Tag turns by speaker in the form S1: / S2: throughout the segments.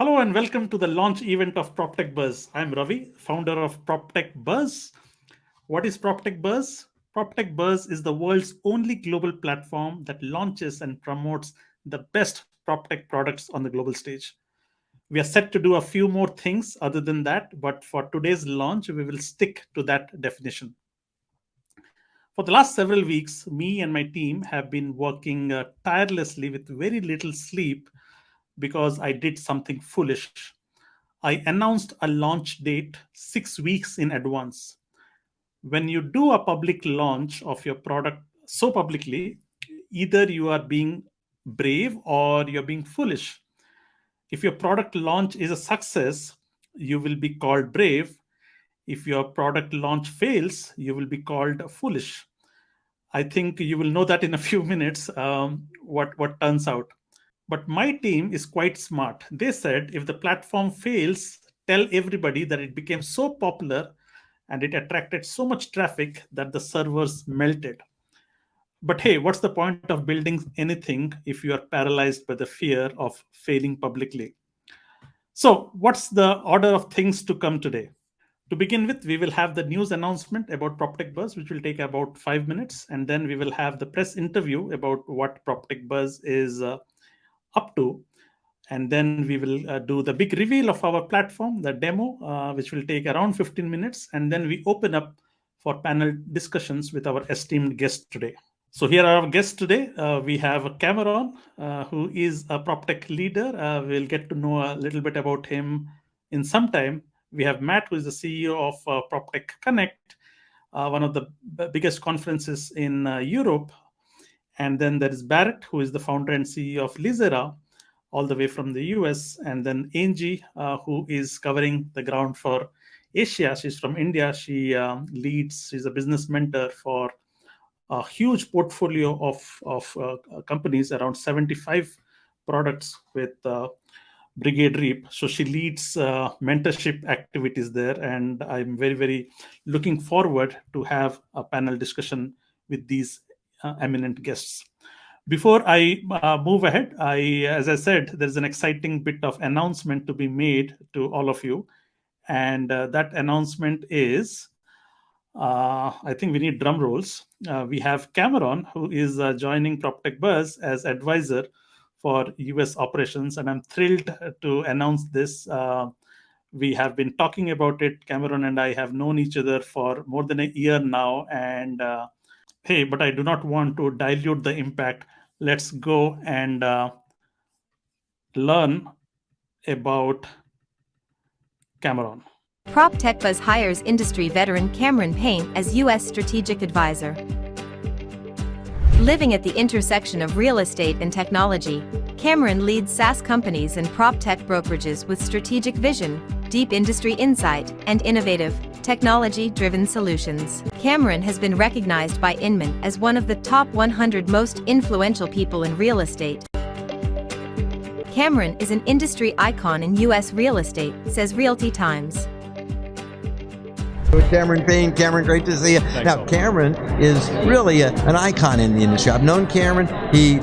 S1: Hello and welcome to the launch event of PropTechBuzz. I'm Ravi, founder of PropTechBuzz. What is PropTechBuzz? PropTechBuzz is the world's only global platform that launches and promotes the best PropTech products on the global stage. We are set to do a few more things other than that, but for today's launch, we will stick to that definition. For the last several weeks, me and my team have been working tirelessly with very little sleep because I did something foolish. I announced a launch date 6 weeks in advance. When you do a public launch of your product so publicly, either you are being brave or you're being foolish. If your product launch is a success, you will be called brave. If your product launch fails, you will be called foolish. I think you will know that in a few minutes what turns out. But my team is quite smart. They said if the platform fails, tell everybody that it became so popular and it attracted so much traffic that the servers melted. But hey, what's the point of building anything if you are paralyzed by the fear of failing publicly? So, what's the order of things to come today? To begin with, we will have the news announcement about PropTechBuzz, which will take about 5 minutes, and then we will have the press interview about what PropTechBuzz is up to. And then we will do the big reveal of our platform, the demo, which will take around 15 minutes. And then we open up for panel discussions with our esteemed guest today. So here are our guests today. We have Cameron, who is a PropTech leader. We'll get to know a little bit about him in some time. We have Matt, who is the CEO of PropTech Connect, one of the biggest conferences in Europe. And then there is Barrett, who is the founder and CEO of Lizera, all the way from the US. And then Angie, who is covering the ground for Asia. She's from India. She's a business mentor for a huge portfolio of companies, around 75 products with Brigade Reap. So she leads mentorship activities there. And I'm very, very looking forward to have a panel discussion with these eminent guests. Before I move ahead, as I said, there's an exciting bit of announcement to be made to all of you. And that announcement is, I think we need drum rolls. We have Cameron, who is joining PropTechBuzz as advisor for US operations. And I'm thrilled to announce this. We have been talking about it. Cameron and I have known each other for more than a year now. And hey, but I do not want to dilute the impact. Let's go and learn about Cameron.
S2: PropTechBuzz hires industry veteran Cameron Payne as U.S. Strategic Advisor. Living at the intersection of real estate and technology, Cameron leads SaaS companies and PropTech brokerages with strategic vision, deep industry insight, and innovative, technology-driven solutions. Cameron has been recognized by Inman as one of the top 100 most influential people in real estate. Cameron is an industry icon in U.S. real estate, says Realty Times.
S3: Cameron Payne. Cameron, great to see you. Now, Cameron is really an icon in the industry. I've known Cameron. He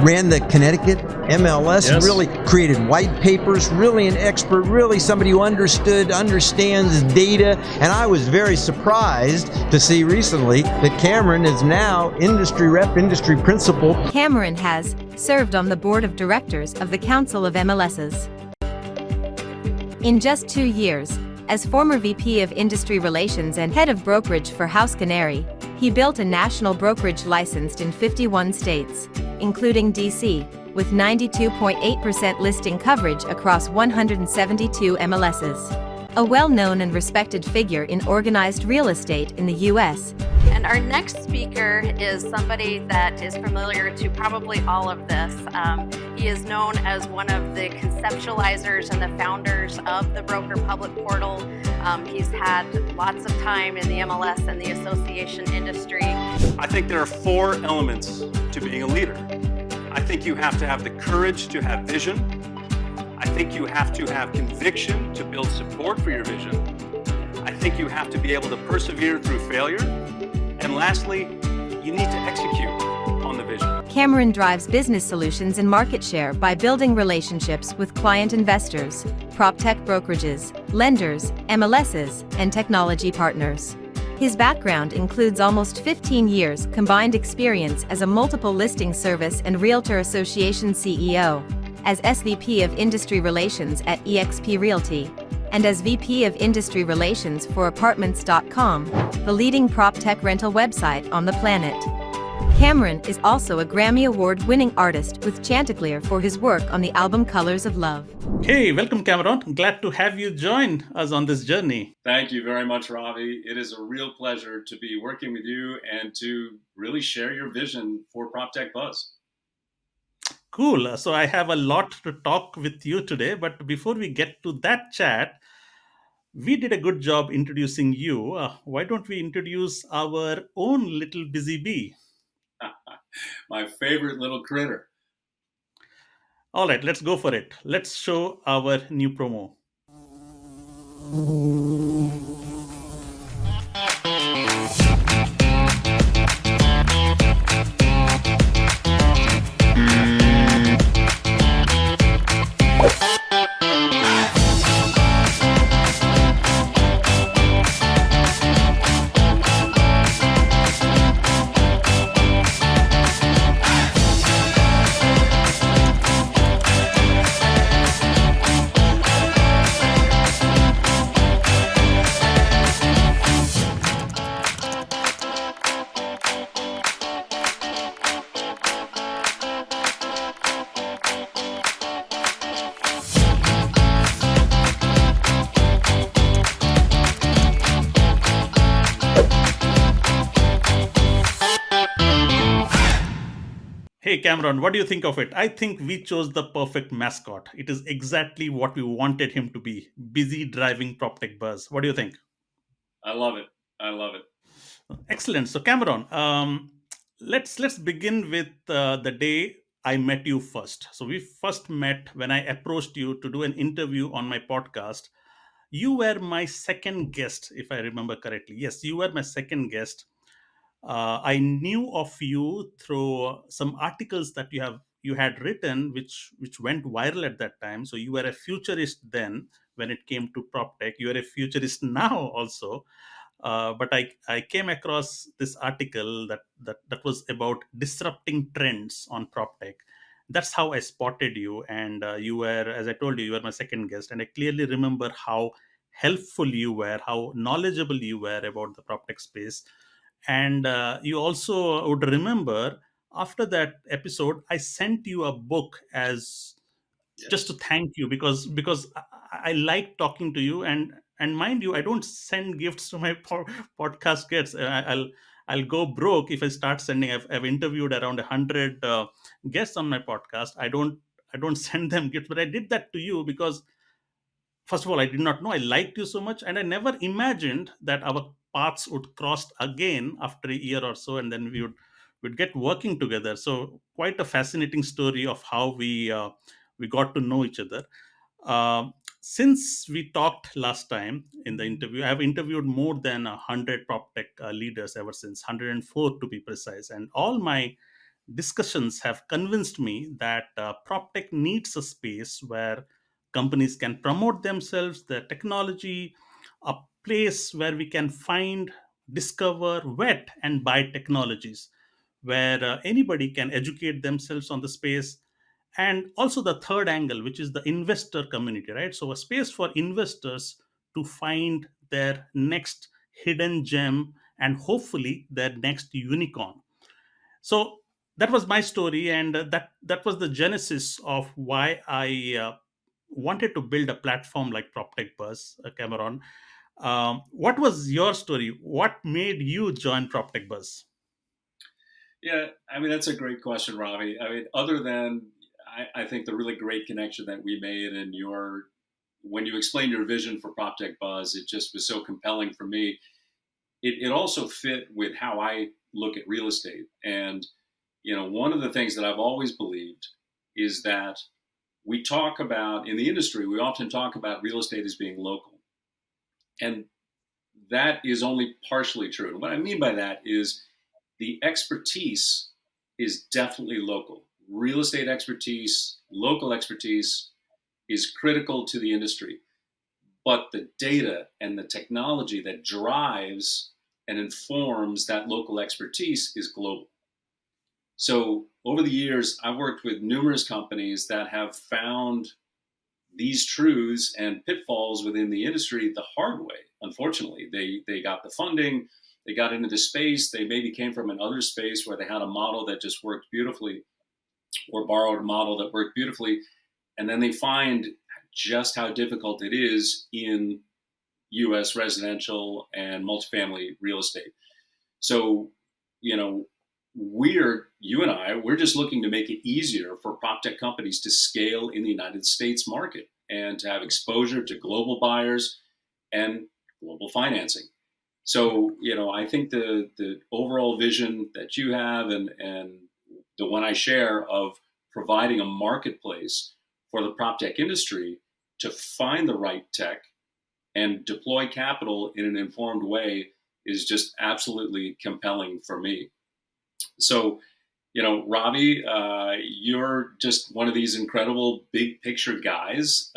S3: ran the Connecticut MLS,
S4: Yes.
S3: really created white papers, really an expert, really somebody who understands data. And I was very surprised to see recently that Cameron is now industry rep, industry principal.
S2: Cameron has served on the board of directors of the Council of MLSs. In just 2 years, as former VP of Industry Relations and head of brokerage for House Canary, he built a national brokerage licensed in 51 states, including DC, with 92.8% listing coverage across 172 MLSs. A well-known and respected figure in organized real estate in the U.S.
S5: And our next speaker is somebody that is familiar to probably all of this. He is known as one of the conceptualizers and the founders of the Broker Public Portal. He's had lots of time in the MLS and the association industry.
S4: I think there are 4 elements to being a leader. I think you have to have the courage to have vision. I think you have to have conviction to build support for your vision. I think you have to be able to persevere through failure. And lastly, you need to execute on the vision.
S2: Cameron drives business solutions and market share by building relationships with client investors, PropTech brokerages, lenders, MLSs, and technology partners. His background includes almost 15 years combined experience as a multiple listing service and Realtor Association CEO, as SVP of Industry Relations at eXp Realty, and as VP of Industry Relations for Apartments.com, the leading PropTech rental website on the planet. Cameron is also a Grammy Award-winning artist with Chanticleer for his work on the album Colors of Love.
S1: Hey, welcome, Cameron. Glad to have you join us on this journey.
S4: Thank you very much, Ravi. It is a real pleasure to be working with you and to really share your vision for PropTechBuzz.
S1: Cool. So I have a lot to talk with you today, but before we get to that chat, we did a good job introducing you. Why don't we introduce our own little busy bee?
S4: My favorite little critter.
S1: All right, let's go for it. Let's show our new promo. Hey Cameron, what do you think of it? I think we chose the perfect mascot. It is exactly what we wanted him to be. Busy driving PropTech Buzz. What do you think?
S4: I love it. I love it.
S1: Excellent. So Cameron, let's begin with the day I met you first. So we first met when I approached you to do an interview on my podcast. You were my second guest, if I remember correctly. Yes, you were my second guest. I knew of you through some articles that you had written, which went viral at that time. So you were a futurist then when it came to prop tech. You are a futurist now also. But I came across this article that was about disrupting trends on prop tech. That's how I spotted you, and you were, as I told you, you were my second guest, and I clearly remember how helpful you were, how knowledgeable you were about the prop tech space. And you also would remember after that episode, I sent you a book as just to
S4: Yes.
S1: thank you because I like talking to you, and mind you, I don't send gifts to my podcast guests. I'll go broke if I start sending. I've interviewed around 100 guests on my podcast. I don't send them gifts, but I did that to you because first of all, I did not know I liked you so much, and I never imagined that our paths would cross again after a year or so, and then we would get working together. So quite a fascinating story of how we got to know each other. Uh, since we talked last time in the interview, I have interviewed more than 100 prop tech leaders ever since, 104 to be precise, and all my discussions have convinced me that PropTech needs a space where companies can promote themselves, their technology, a place where we can find, discover, vet, and buy technologies, where anybody can educate themselves on the space. And also the third angle, which is the investor community, right? So a space for investors to find their next hidden gem and hopefully their next unicorn. So that was my story, and that was the genesis of why I wanted to build a platform like PropTechBuzz, Cameron. What was your story? What made you join PropTechBuzz?
S4: Yeah, I mean, that's a great question, Ravi. I mean, other than I think the really great connection that we made and when you explained your vision for PropTechBuzz, it just was so compelling for me. It also fit with how I look at real estate. And, one of the things that I've always believed is that we talk about, in the industry, we often talk about real estate as being local. And that is only partially true. And what I mean by that is the expertise
S6: is definitely local. Real estate expertise, local expertise is critical to the industry. But the data and the technology that drives and informs that local expertise is global. So over the years, I've worked with numerous companies that have found these truths and pitfalls within the industry the hard way. Unfortunately, they got the funding, they got into the space, they maybe came from another space where they had a model that just worked beautifully or borrowed a model that worked beautifully, and then they find just how difficult it is in US residential and multifamily real estate. So, you know, you and I, we're just looking to make it easier for prop tech companies to scale in the United States market and to have exposure to global buyers and global financing. So, I think the overall vision that you have and the one I share of providing a marketplace for the prop tech industry to find the right tech and deploy capital in an informed way is just absolutely compelling for me. So, Robbie, you're just one of these incredible big picture guys.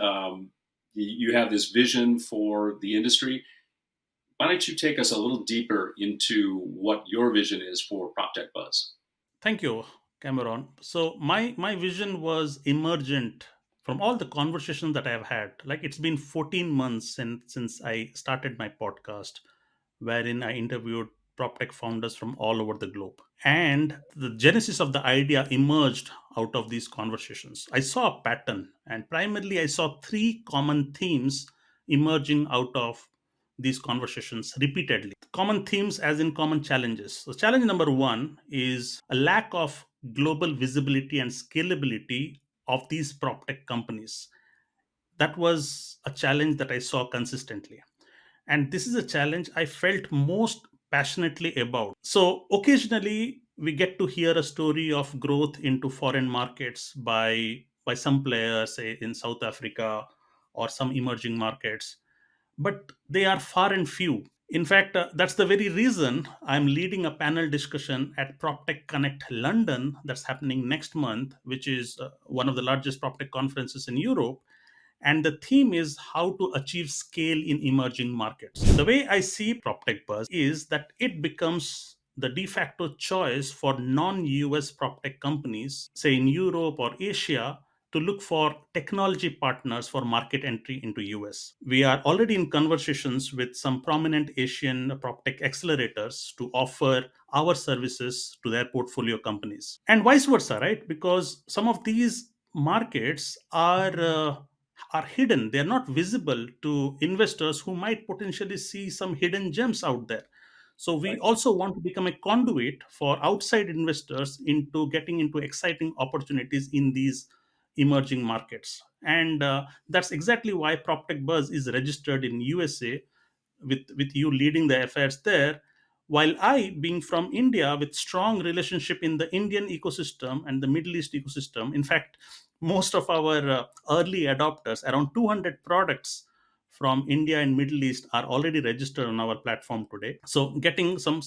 S6: You have this vision for the industry. Why don't you take us a little deeper into what your vision is for PropTechBuzz?
S1: Thank you, Cameron. So my vision was emergent from all the conversations that I have had. Like, it's been 14 months since I started my podcast, wherein I interviewed PropTech founders from all over the globe. And the genesis of the idea emerged out of these conversations. I saw a pattern, and primarily I saw three common themes emerging out of these conversations repeatedly. Common themes, as in common challenges. So, challenge number one is a lack of global visibility and scalability of these PropTech companies. That was a challenge that I saw consistently, and this is a challenge I felt most passionately about. So occasionally we get to hear a story of growth into foreign markets by some players, say in South Africa or some emerging markets, but they are far and few. In fact, that's the very reason I'm leading a panel discussion at PropTech Connect London that's happening next month, which is one of the largest PropTech conferences in Europe. And the theme is how to achieve scale in emerging markets. The way I see PropTechBuzz is that it becomes the de facto choice for non-US PropTech companies, say in Europe or Asia, to look for technology partners for market entry into US. We are already in conversations with some prominent Asian PropTech accelerators to offer our services to their portfolio companies. And vice versa, right? Because some of these markets are hidden. They're not visible to investors who might potentially see some hidden gems out there. So we
S6: Right.
S1: also want to become a conduit for outside investors into getting into exciting opportunities in these emerging markets. And that's exactly why PropTech Buzz is registered in USA, with you leading the affairs there, while I, being from India with strong relationship in the Indian ecosystem and the Middle East ecosystem. In fact, most of our early adopters, around 200 products from India and Middle East, are already registered on our platform today. So getting some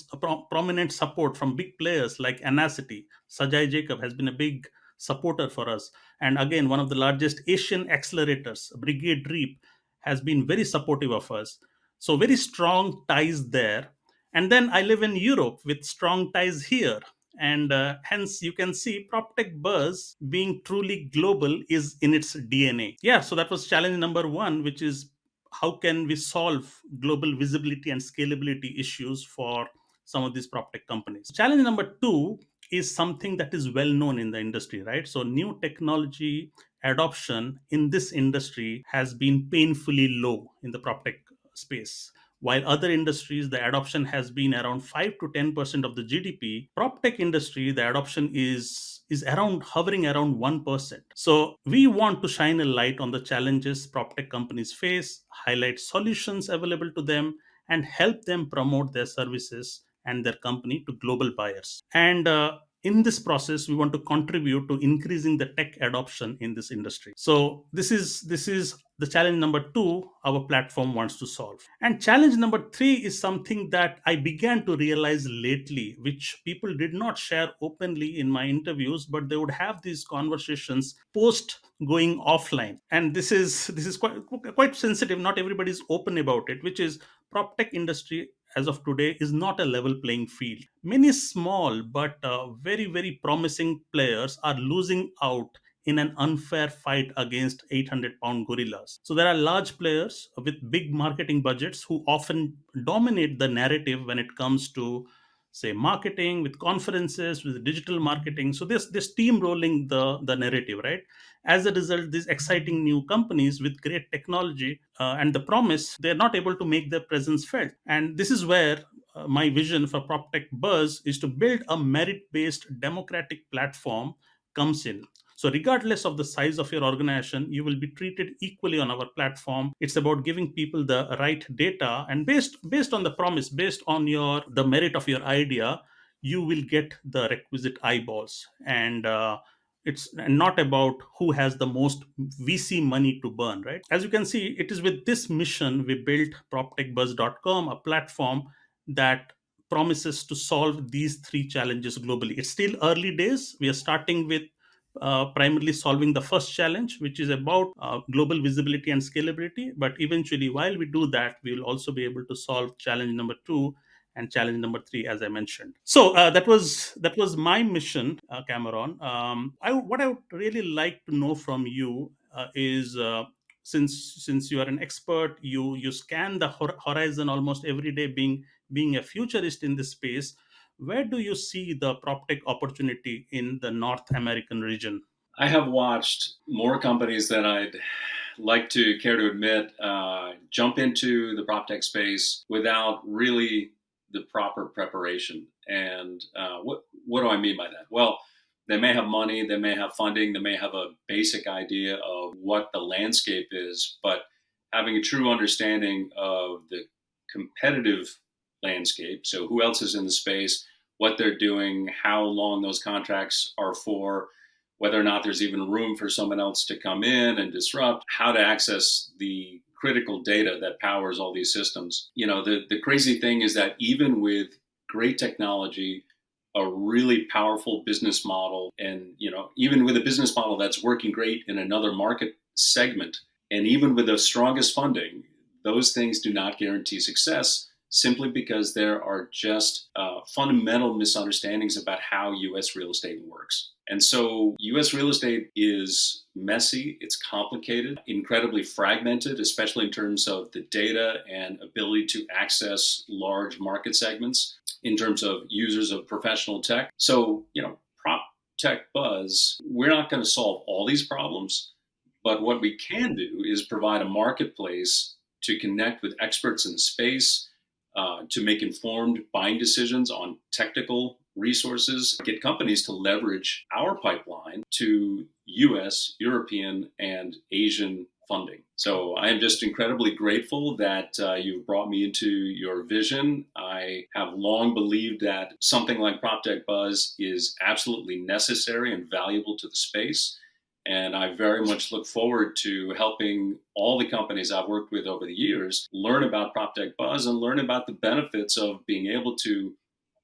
S1: prominent support from big players like Anacity, Sajai Jacob has been a big supporter for us. And again, one of the largest Asian accelerators, Brigade Reap, has been very supportive of us. So very strong ties there. And then I live in Europe with strong ties here. And hence you can see PropTech Buzz being truly global is in its DNA. Yeah, so that was challenge number one, which is how can we solve global visibility and scalability issues for some of these PropTech companies. Challenge number two is something that is well known in the industry, right? So new technology adoption in this industry has been painfully low in the PropTech space. While other industries, the adoption has been around 5 to 10% of the GDP, PropTech industry, the adoption is around hovering around 1%. So we want to shine a light on the challenges PropTech companies face, highlight solutions available to them, and help them promote their services and their company to global buyers. And in this process we want to contribute to increasing the tech adoption in this industry. So this is the challenge number 2 our platform wants to solve. And challenge number 3 is something that I began to realize lately, which people did not share openly in my interviews, but they would have these conversations post going offline. And this is quite sensitive, not everybody is open about it, which is prop tech industry as of today is not a level playing field. Many small but very promising players are losing out in an unfair fight against 800-pound gorillas. So there are large players with big marketing budgets who often dominate the narrative when it comes to, say, marketing, with conferences, with digital marketing. So this steamrolling the narrative, right? As a result, these exciting new companies with great technology and the promise, they're not able to make their presence felt. And this is where my vision for PropTechBuzz is to build a merit-based democratic platform comes in. So regardless of the size of your organization, you will be treated equally on our platform. It's about giving people the right data, and based on the promise, based on the merit of your idea, you will get the requisite eyeballs. And it's not about who has the most VC money to burn, right? As you can see, it is with this mission we built PropTechBuzz.com, a platform that promises to solve these 3 challenges globally. It's still early days. We are starting with primarily solving the first challenge, which is about global visibility and scalability. But eventually, while we do that, we will also be able to solve challenge number 2 and challenge number 3, as I mentioned. So that was my mission, Cameron. What I would really like to know from you is. Since you are an expert, you scan the horizon almost every day, being a futurist in this space. Where do you see the PropTech opportunity in the North American region?
S6: I have watched more companies than I'd like to care to admit jump into the prop tech space without really the proper preparation. And what do I mean by that? Well, they may have money, they may have funding, they may have a basic idea of what the landscape is, but having a true understanding of the competitive landscape, so who else is in the space, what they're doing, how long those contracts are for, whether or not there's even room for someone else to come in and disrupt, how to access the critical data that powers all these systems. You know, the crazy thing is that even with great technology, a really powerful business model, and, you know, even with a business model that's working great in another market segment, and even with the strongest funding, those things do not guarantee success, simply because there are just fundamental misunderstandings about how U.S. real estate works. And so U.S. real estate is messy, it's complicated, incredibly fragmented, especially in terms of the data and ability to access large market segments in terms of users of professional tech. So, you know, PropTechBuzz, we're not going to solve all these problems, but what we can do is provide a marketplace to connect with experts in the space, to make informed buying decisions on technical resources, get companies to leverage our pipeline to US, European, and Asian funding. So I am just incredibly grateful that you've brought me into your vision. I have long believed that something like PropTechBuzz is absolutely necessary and valuable to the space. And I very much look forward to helping all the companies I've worked with over the years learn about PropTechBuzz and learn about the benefits of being able to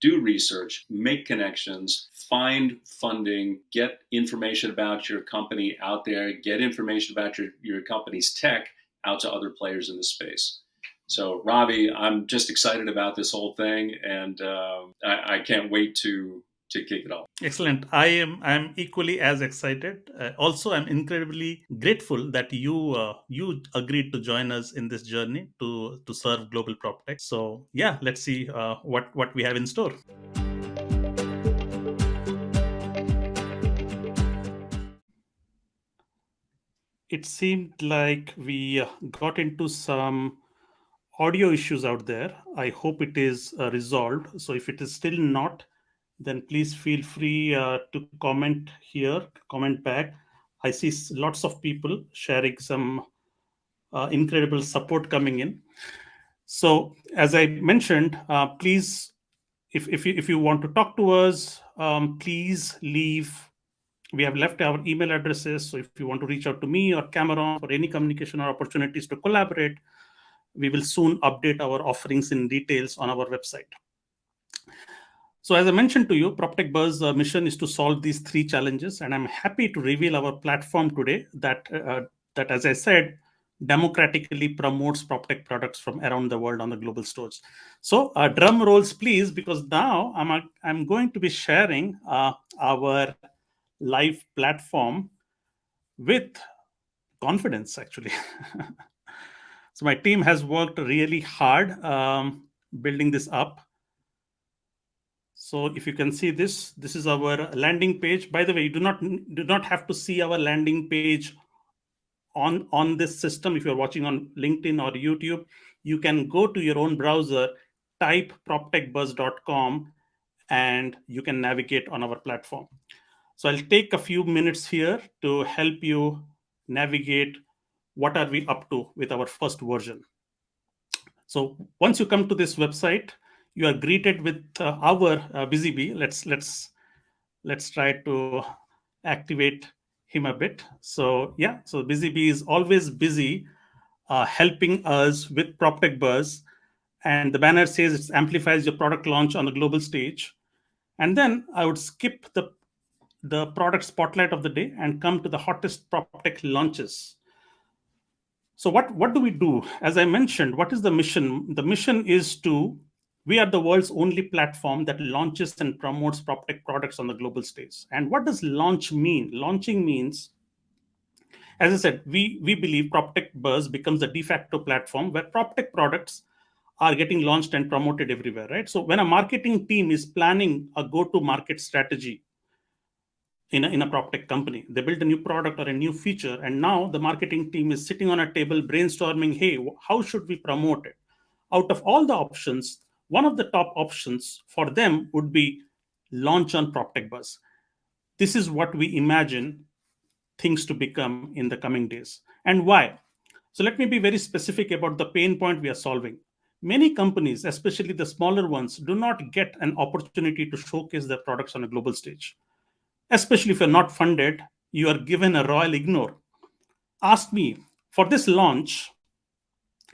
S6: do research, make connections, find funding, get information about your company out there, get information about your company's tech out to other players in the space. So, Ravi, I'm just excited about this whole thing, and I can't wait to kick it off.
S1: Excellent. I'm equally as excited. Also, I'm incredibly grateful that you agreed to join us in this journey to serve global prop tech. So yeah, let's see what we have in store. It seemed like we got into some audio issues out there. I hope it is resolved. So if it is still not, then please feel free to comment here, comment back. I see lots of people sharing some incredible support coming in. So as I mentioned, please if you want to talk to us, please leave. We have left our email addresses. So if you want to reach out to me or Cameron for any communication or opportunities to collaborate, we will soon update our offerings in details on our website. So as I mentioned to you, PropTechBuzz mission is to solve these three challenges, and I'm happy to reveal our platform today that, as I said, democratically promotes PropTech products from around the world on the global stores. So drum rolls, please, because now I'm going to be sharing our live platform with confidence, actually. So my team has worked really hard building this up. So if you can see this is our landing page. By the way, you do not have to see our landing page on this system. If you're watching on LinkedIn or YouTube, you can go to your own browser, type proptechbuzz.com, and you can navigate on our platform. So I'll take a few minutes here to help you navigate what are we up to with our first version. So once you come to this website, you are greeted with our busy bee. Let's try to activate him a bit. So yeah, so busy bee is always busy helping us with PropTechBuzz, and the banner says it amplifies your product launch on the global stage. And then I would skip the product spotlight of the day and come to the hottest PropTech launches. So what do we do? As I mentioned, what is the mission? The mission is we are the world's only platform that launches and promotes PropTech products on the global stage. And what does launch mean? Launching means, as I said, we believe PropTechBuzz becomes the de facto platform where PropTech products are getting launched and promoted everywhere, right? So when a marketing team is planning a go-to-market strategy in a PropTech company, they build a new product or a new feature, and now the marketing team is sitting on a table brainstorming, hey, how should we promote it? Out of all the options, one of the top options for them would be launch on PropTechBuzz. This is what we imagine things to become in the coming days. And why? So let me be very specific about the pain point we are solving. Many companies, especially the smaller ones, do not get an opportunity to showcase their products on a global stage. Especially if you're not funded, you are given a royal ignore. Ask me, for this launch,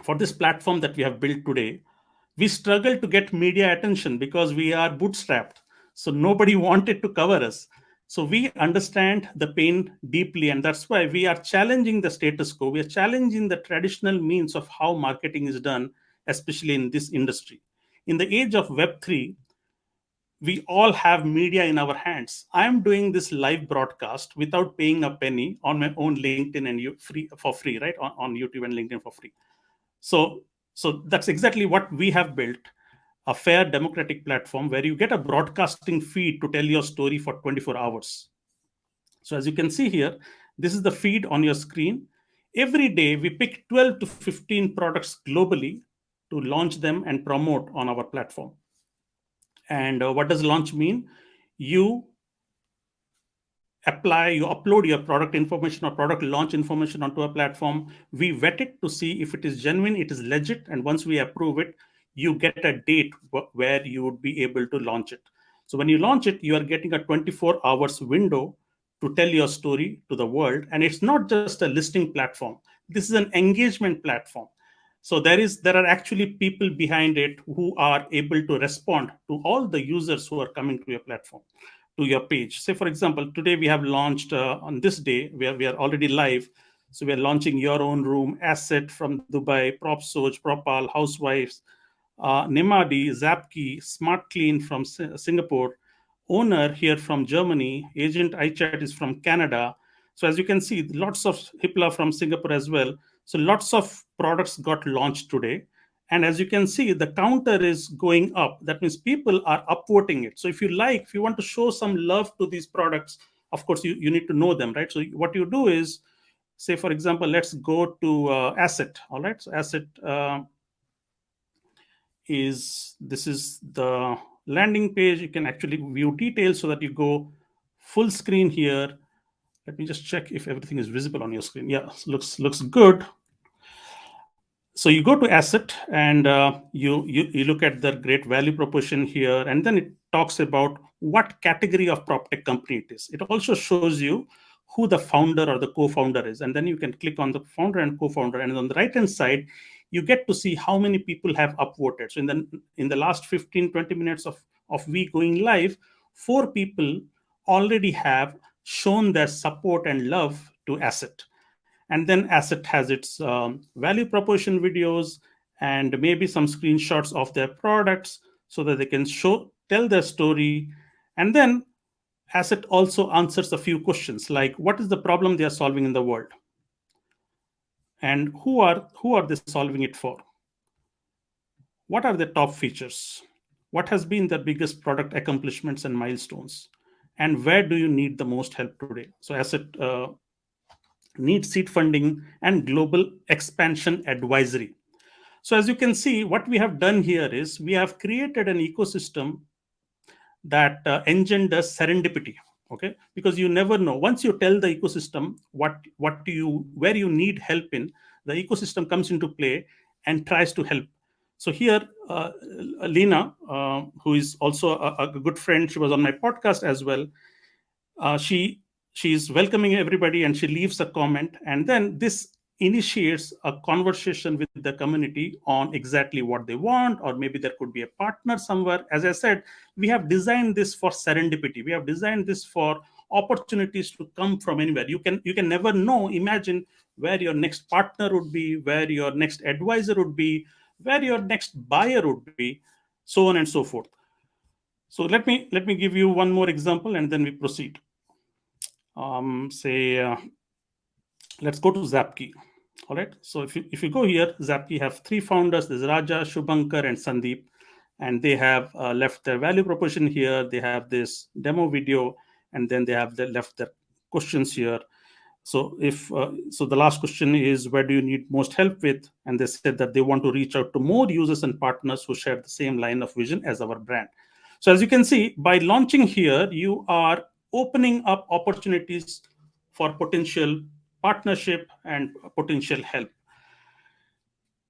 S1: for this platform that we have built today, we struggled to get media attention because we are bootstrapped. So nobody wanted to cover us. So we understand the pain deeply, and that's why we are challenging the status quo. We are challenging the traditional means of how marketing is done, especially in this industry. In the age of Web3, we all have media in our hands. I'm doing this live broadcast without paying a penny on my own LinkedIn and for free, right? On YouTube and LinkedIn for free. So that's exactly what we have built, a fair democratic platform where you get a broadcasting feed to tell your story for 24 hours. So as you can see here, this is the feed on your screen. Every day we pick 12 to 15 products globally to launch them and promote on our platform. And what does launch mean? You upload your product information or product launch information onto a platform. We vet it to see if it is genuine, it is legit, and once we approve it, you get a date where you would be able to launch it. So when you launch it, you are getting a 24 hours window to tell your story to the world. And it's not just a listing platform. This is an engagement platform. So there are actually people behind it who are able to respond to all the users who are coming to your platform, to your page. Say, for example, today we have launched on this day, we are already live. So we are launching Your Own Room, Asset from Dubai, PropSoj, Propal, Housewives, Nemadi, Zapki, Smart Clean from Singapore, Owner here from Germany, Agent iChat is from Canada. So as you can see, lots of Hipla from Singapore as well. So lots of products got launched today. And as you can see, the counter is going up. That means people are upvoting it. So if you want to show some love to these products, of course, you need to know them, right? So what you do is, say, for example, let's go to Asset. All right. So Asset this is the landing page. You can actually view details so that you go full screen here. Let me just check if everything is visible on your screen. Yeah, looks good. So you go to asset and you look at the great value proposition here, and then it talks about what category of prop tech company it is. It also shows you who the founder or the co-founder is, and then you can click on the founder and co-founder, and on the right hand side you get to see how many people have upvoted. So in the last 15-20 minutes of we going live, 4 people already have shown their support and love to asset. And then asset has its value proposition videos and maybe some screenshots of their products so that they can tell their story. And then asset also answers a few questions like what is the problem they are solving in the world, and who are they solving it for, what are the top features, what has been the biggest product accomplishments and milestones, and where do you need the most help today. So asset needs seed funding and global expansion advisory. So as you can see, what we have done here is we have created an ecosystem that engenders serendipity. Okay, because you never know. Once you tell the ecosystem what do you where you need help in, the ecosystem comes into play and tries to help. So here, Lena, who is also a good friend, she was on my podcast as well. She's welcoming everybody and she leaves a comment, and then this initiates a conversation with the community on exactly what they want, or maybe there could be a partner somewhere. As I said, we have designed this for serendipity. We have designed this for opportunities to come from anywhere. You can never know. Imagine where your next partner would be, where your next advisor would be, where your next buyer would be, so on and so forth. So let me give you one more example and then we proceed. Say let's go to Zapki. All right. So if you go here, Zapki have 3 founders. There's Raja, Shubhankar, and Sandeep, and they have left their value proposition here. They have this demo video, and then they have left their questions here. So so the last question is, where do you need most help with? And they said that they want to reach out to more users and partners who share the same line of vision as our brand. So as you can see, by launching here, you are opening up opportunities for potential partnership and potential help.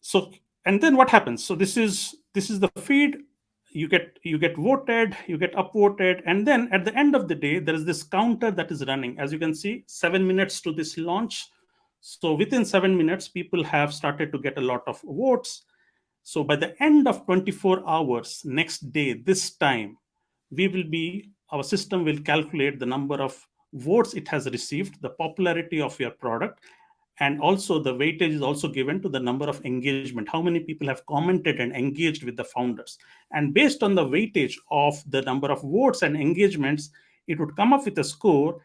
S1: So and then what happens? So this is the feed. You get voted, you get upvoted, and then at the end of the day there is this counter that is running. As you can see, 7 minutes to this launch. So within 7 minutes people have started to get a lot of votes. So by the end of 24 hours next day, this time, our system will calculate the number of votes it has received, the popularity of your product, and also the weightage is also given to the number of engagement, how many people have commented and engaged with the founders. And based on the weightage of the number of votes and engagements, it would come up with a score,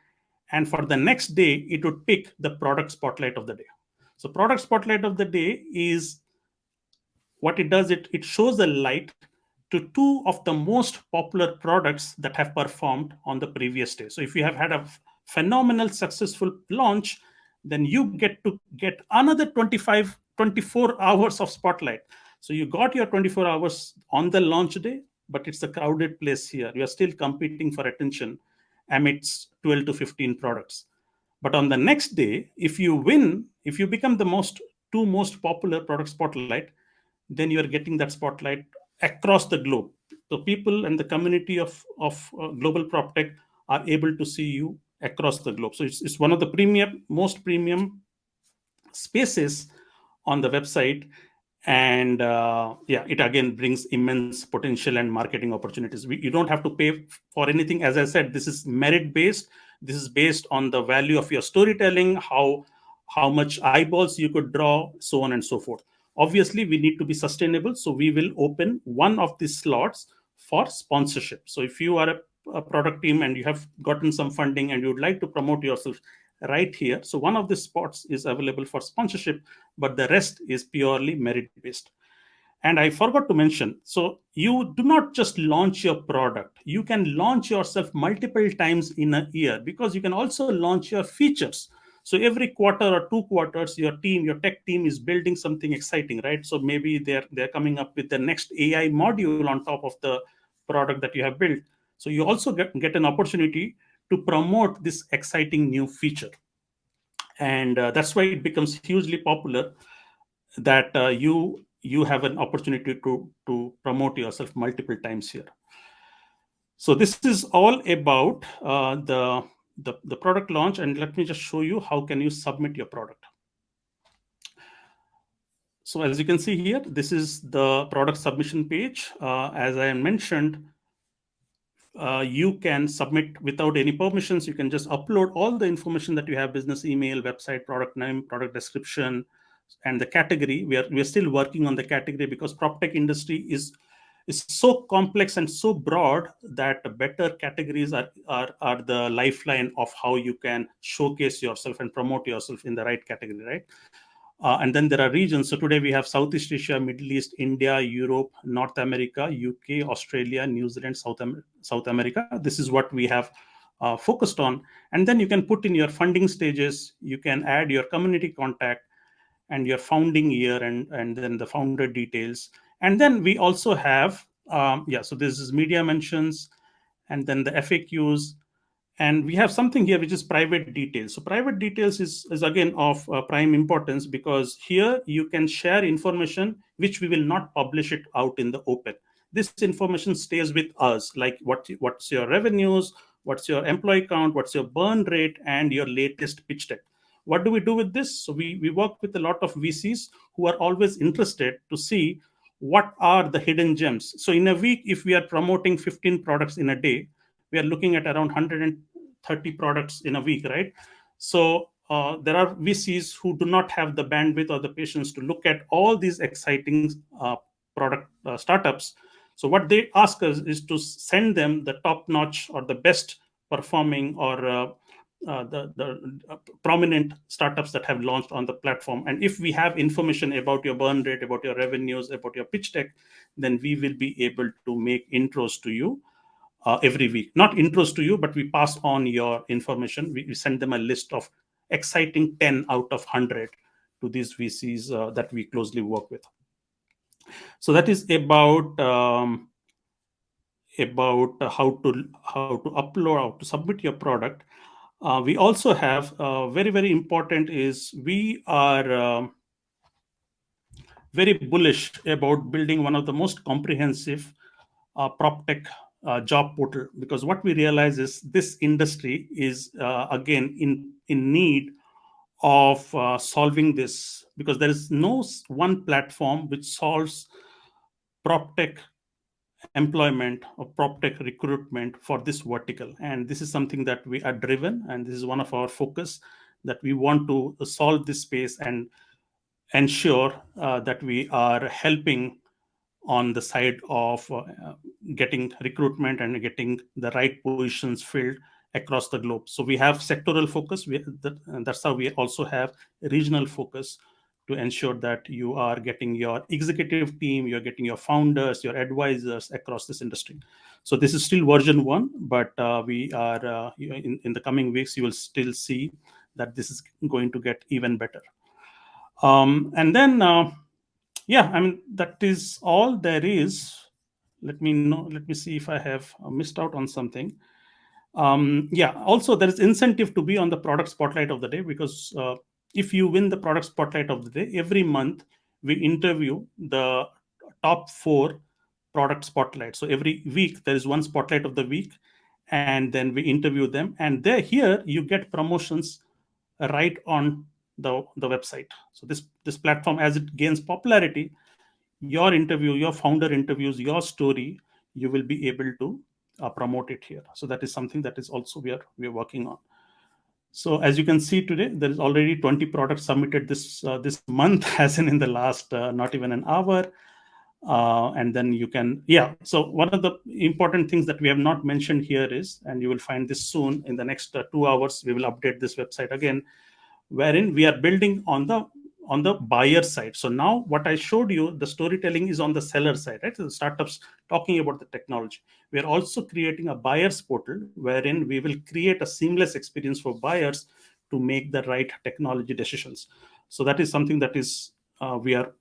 S1: and for the next day it would pick the product spotlight of the day. So product spotlight of the day is what it does. It shows the light to 2 of the most popular products that have performed on the previous day. So if you have had a phenomenal successful launch, then you get to get another 24 hours of spotlight. So you got your 24 hours on the launch day, but it's a crowded place here. You are still competing for attention amidst 12 to 15 products. But on the next day, if you win, if you become the most popular product spotlight, then you are getting that spotlight across the globe. So people and the community of global prop tech are able to see you across the globe. So it's one of the most premium spaces on the website. And yeah, it again brings immense potential and marketing opportunities. You don't have to pay for anything. As I said, this is merit based. This is based on the value of your storytelling, how much eyeballs you could draw, so on and so forth. Obviously, we need to be sustainable, so we will open one of these slots for sponsorship. So if you are a product team and you have gotten some funding and you would like to promote yourself, right here, so one of the spots is available for sponsorship, but the rest is purely merit based. And I forgot to mention, so you do not just launch your product, you can launch yourself multiple times in a year, because you can also launch your features. So every quarter or 2 quarters, your tech team is building something exciting, right? So maybe they're coming up with the next AI module on top of the product that you have built. So you also get an opportunity to promote this exciting new feature. And that's why it becomes hugely popular. that you have an opportunity to promote yourself multiple times here. So this is all about the product launch, and let me just show you how can you submit your product. So as you can see here, this is the product submission page. As I mentioned, you can submit without any permissions. You can just upload all the information that you have: business email, website, product name, product description, and the category. We are still working on the category because prop tech industry is so complex and so broad that better categories are the lifeline of how you can showcase yourself and promote yourself in the right category, right? And then there are regions. So today we have Southeast Asia, Middle East, India, Europe, North America, UK, Australia, New Zealand, South America. This is what we have focused on. And then you can put in your funding stages. You can add your community contact and your founding year, and then the founder details. And then we also have, so this is media mentions, and then the FAQs, and we have something here which is private details. So private details is again of prime importance, because here you can share information which we will not publish it out in the open. This information stays with us, like what's your revenues, what's your employee count, what's your burn rate, and your latest pitch deck. What do we do with this? So we work with a lot of VCs who are always interested to see what are the hidden gems. So in a week, if we are promoting 15 products in a day, we are looking at around 130 products in a week, right? So there are VCs who do not have the bandwidth or the patience to look at all these exciting product startups. So what they ask us is to send them the top notch or the best performing or the prominent startups that have launched on the platform. And if we have information about your burn rate, about your revenues, about your pitch deck, then we will be able to make intros to you every week. Not intros to you, but we pass on your information. We send them a list of exciting 10 out of 100 to these VCs that we closely work with. So that is about how to upload, how to submit your product. We also have very important is we are very bullish about building one of the most comprehensive prop tech job portal, because what we realize is this industry is again in need of solving this, because there is no one platform which solves prop tech employment or prop tech recruitment for this vertical. And this is something that we are driven, and this is one of our focus, that we want to solve this space and ensure that we are helping on the side of getting recruitment and getting the right positions filled across the globe. So we have sectoral focus. That's how we also have regional focus, to ensure that you are getting your executive team, you're getting your founders, your advisors across this industry. So this is still version 1, but we are in the coming weeks, you will still see that this is going to get even better. And then I mean, that is all there is. Let me see if I have missed out on something. Also there is incentive to be on the product spotlight of the day, because if you win the product spotlight of the day, every month we interview the top 4 product spotlights. So every week there is one spotlight of the week, and then we interview them, and here you get promotions right on the website. So this platform, as it gains popularity, your interview, your founder interviews, your story, you will be able to promote it here. So that is something that is also we are working on. So as you can see today, there is already 20 products submitted this month, as in the last not even an hour. And then you can, so one of the important things that we have not mentioned here is, and you will find this soon in the next 2 hours, we will update this website again, wherein we are building on the buyer side. So now what I showed you, the storytelling is on the seller side, right? So the startups talking about the technology. We are also creating a buyer's portal, wherein we will create a seamless experience for buyers to make the right technology decisions. So that is something that is we are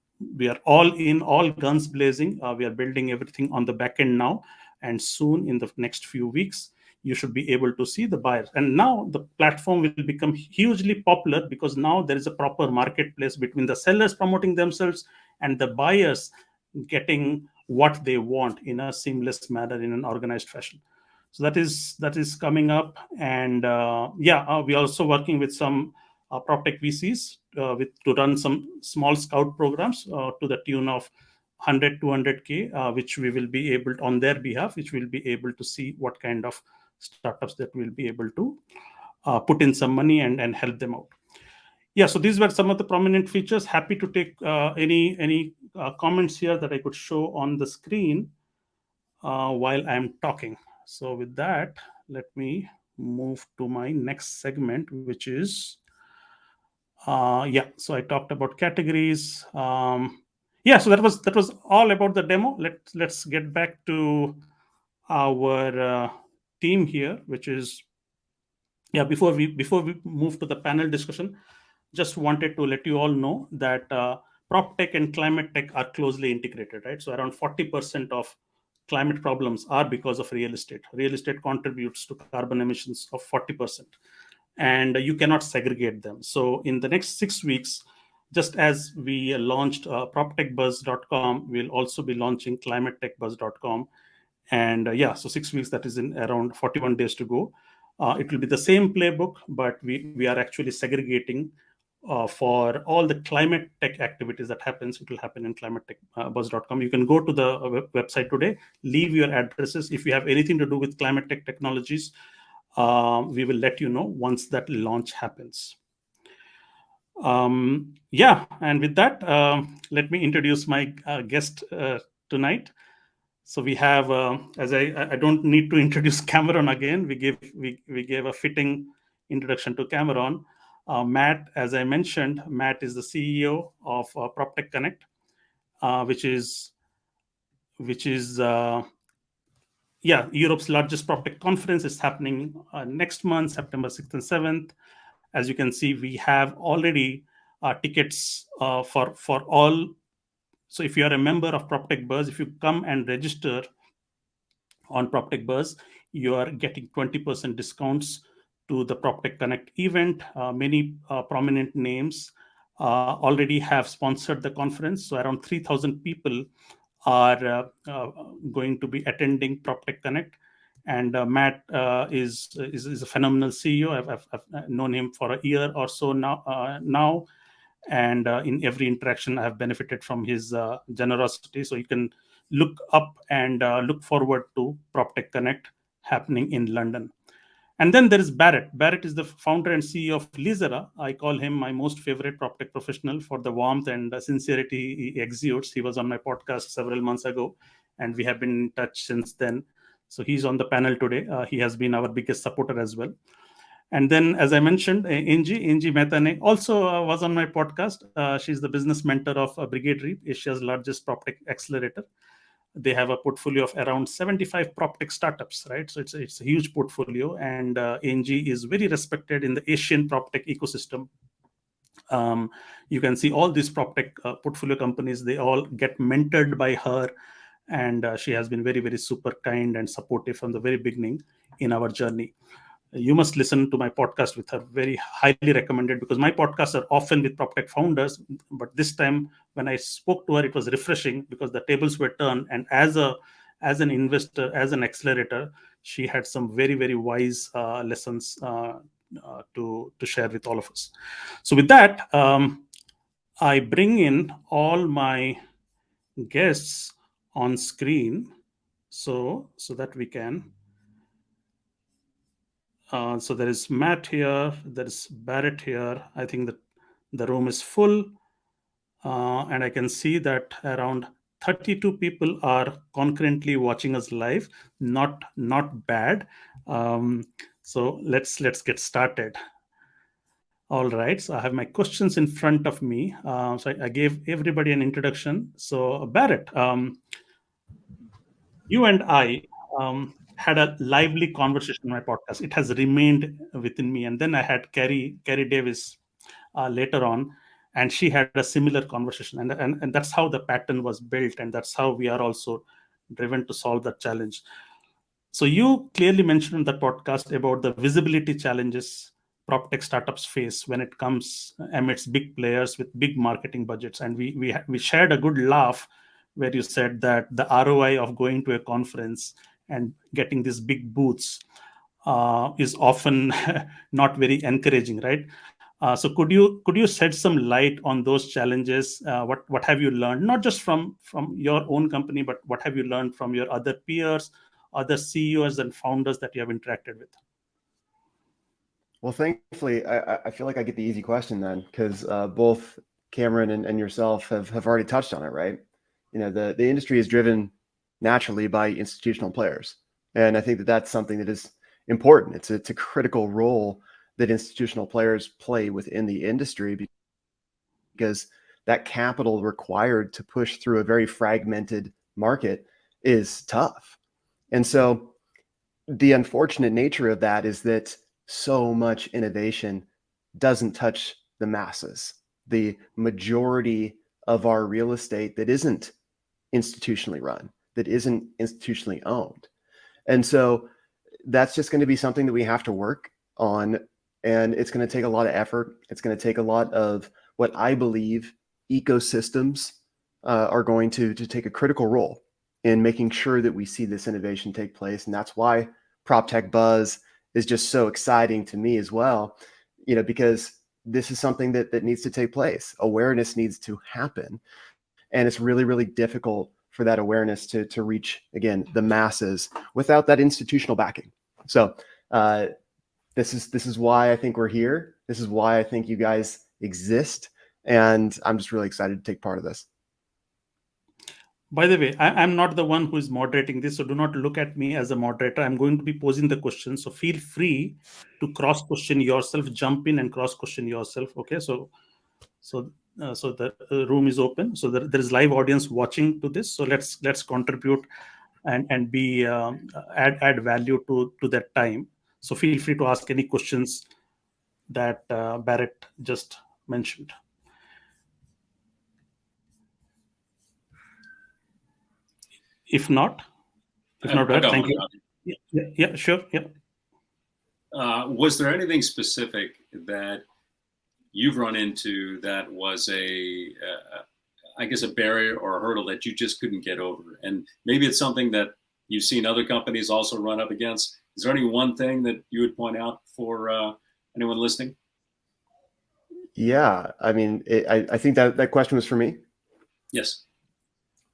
S1: all guns blazing. We are building everything on the back end now, and soon in the next few weeks you should be able to see the buyers. And now the platform will become hugely popular because now there is a proper marketplace between the sellers promoting themselves and the buyers getting what they want in a seamless manner, in an organized fashion. So that is coming up. And we're also working with some PropTech VCs to run some small scout programs to the tune of 100 200K, which we will be able to, on their behalf, which will be able to see what kind of startups that will be able to put in some money and help them out. Yeah, so these were some of the prominent features. Happy to take any comments here that I could show on the screen while I'm talking. So with that, let me move to my next segment, which is so I talked about categories. So that was all about the demo. Let's get back to our team here, which is before we move to the panel discussion, just wanted to let you all know that prop tech and climate tech are closely integrated, right? So around 40% of climate problems are because of real estate. Real estate contributes to carbon emissions of 40%, and you cannot segregate them. So in the next 6 weeks, just as we launched PropTechBuzz.com, we'll also be launching ClimateTechBuzz.com. And so 6 weeks, that is in around 41 days to go. It will be the same playbook, but we are actually segregating for all the climate tech activities that happens. It will happen in ClimateTechBuzz.com. You can go to the website today, leave your addresses. If you have anything to do with climate tech technologies, we will let you know once that launch happens. And with that, let me introduce my guest tonight. So we have, as I don't need to introduce Cameron again. We gave a fitting introduction to Cameron. Matt, as I mentioned, Matt is the CEO of PropTech Connect, which is Europe's largest PropTech conference. Is happening next month, September 6th and 7th. As you can see, we have already tickets for all. So if you are a member of PropTechBuzz, if you come and register on PropTechBuzz, you are getting 20% discounts to the PropTech Connect event. Many prominent names already have sponsored the conference. So around 3,000 people are going to be attending PropTech Connect. And Matt is a phenomenal CEO. I've known him for a year or so now. And in every interaction, I have benefited from his generosity. So you can look up and look forward to PropTech Connect happening in London. And then there is Barrett. Barrett is the founder and CEO of Lizera. I call him my most favorite PropTech professional for the warmth and sincerity he exudes. He was on my podcast several months ago, and we have been in touch since then. So he's on the panel today. He has been our biggest supporter as well. And then, as I mentioned, Angie Mehta also was on my podcast. She's the business mentor of Brigade Reap, Asia's largest PropTech accelerator. They have a portfolio of around 75 PropTech startups, right? So it's a huge portfolio, and Angie is very respected in the Asian PropTech ecosystem. You can see all these PropTech portfolio companies, they all get mentored by her, and she has been very, very super kind and supportive from the very beginning in our journey. You must listen to my podcast with her. Very highly recommended, because my podcasts are often with PropTech founders, but this time when I spoke to her, it was refreshing because the tables were turned, and as an investor, as an accelerator, she had some very, very wise lessons to share with all of us. So with that, I bring in all my guests on screen so that we can. So there is Matt here, there is Barrett here. I think that the room is full, and I can see that around 32 people are concurrently watching us live. Not bad. So let's get started. All right. So I have my questions in front of me. So I gave everybody an introduction. So Barrett, you and I had a lively conversation on my podcast. It has remained within me. And then I had Carrie Davis later on, and she had a similar conversation. And that's how the pattern was built, and that's how we are also driven to solve that challenge. So you clearly mentioned in that podcast about the visibility challenges prop tech startups face when it comes amidst big players with big marketing budgets, and we shared a good laugh where you said that the ROI of going to a conference and getting these big booths is often not very encouraging, right? So could you shed some light on those challenges? What have you learned, not just from your own company, but what have you learned from your other peers, other CEOs and founders that you have interacted with?
S7: Well, thankfully, I feel like I get the easy question then, because both Cameron and yourself have already touched on it, right? You know, the industry is driven naturally by institutional players. And I think that that's something that is important. It's a critical role that institutional players play within the industry, because that capital required to push through a very fragmented market is tough. And so the unfortunate nature of that is that so much innovation doesn't touch the masses. The majority of our real estate that isn't institutionally run, that isn't institutionally owned. And so that's just going to be something that we have to work on. And it's going to take a lot of effort. It's going to take a lot of what I believe ecosystems are going to take a critical role in making sure that we see this innovation take place. And that's why PropTechBuzz is just so exciting to me as well, you know, because this is something that needs to take place. Awareness needs to happen. And it's really, really difficult for that awareness to reach, again, the masses without that institutional backing. So this is why I think we're here. This is why I think you guys exist. And I'm just really excited to take part of this.
S1: By the way, I'm not the one who is moderating this, so do not look at me as a moderator. I'm going to be posing the question, so feel free to cross question yourself, jump in and cross question yourself. Okay, so the room is open, so there is live audience watching to this. So let's contribute and be add value to that time. So feel free to ask any questions that Barrett just mentioned. If not, Barrett, thank you. Yeah, sure. Yeah.
S6: Was there anything specific that you've run into that was I guess a barrier or a hurdle that you just couldn't get over? And maybe it's something that you've seen other companies also run up against. Is there any one thing that you would point out for anyone listening?
S7: Yeah, I mean, I think that question was for me.
S6: Yes.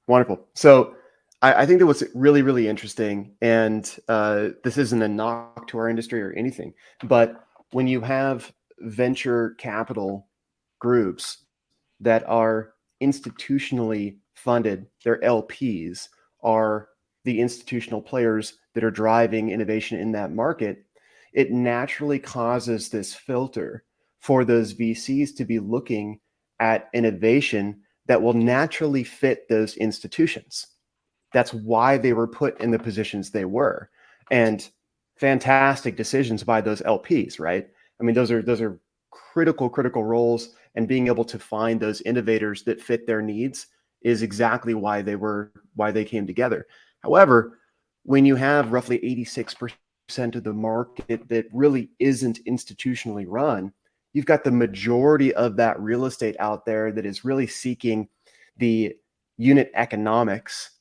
S7: Wonderful. So I think that what's really, really interesting, and this isn't a knock to our industry or anything, but when you have venture capital groups that are institutionally funded, their LPs are the institutional players that are driving innovation in that market, it naturally causes this filter for those VCs to be looking at innovation that will naturally fit those institutions. That's why they were put in the positions they were. And fantastic decisions by those LPs, right? I mean, those are critical roles, and being able to find those innovators that fit their needs is exactly why they came together. However, when you have roughly 86% of the market that really isn't institutionally run, you've got the majority of that real estate out there that is really seeking the unit economics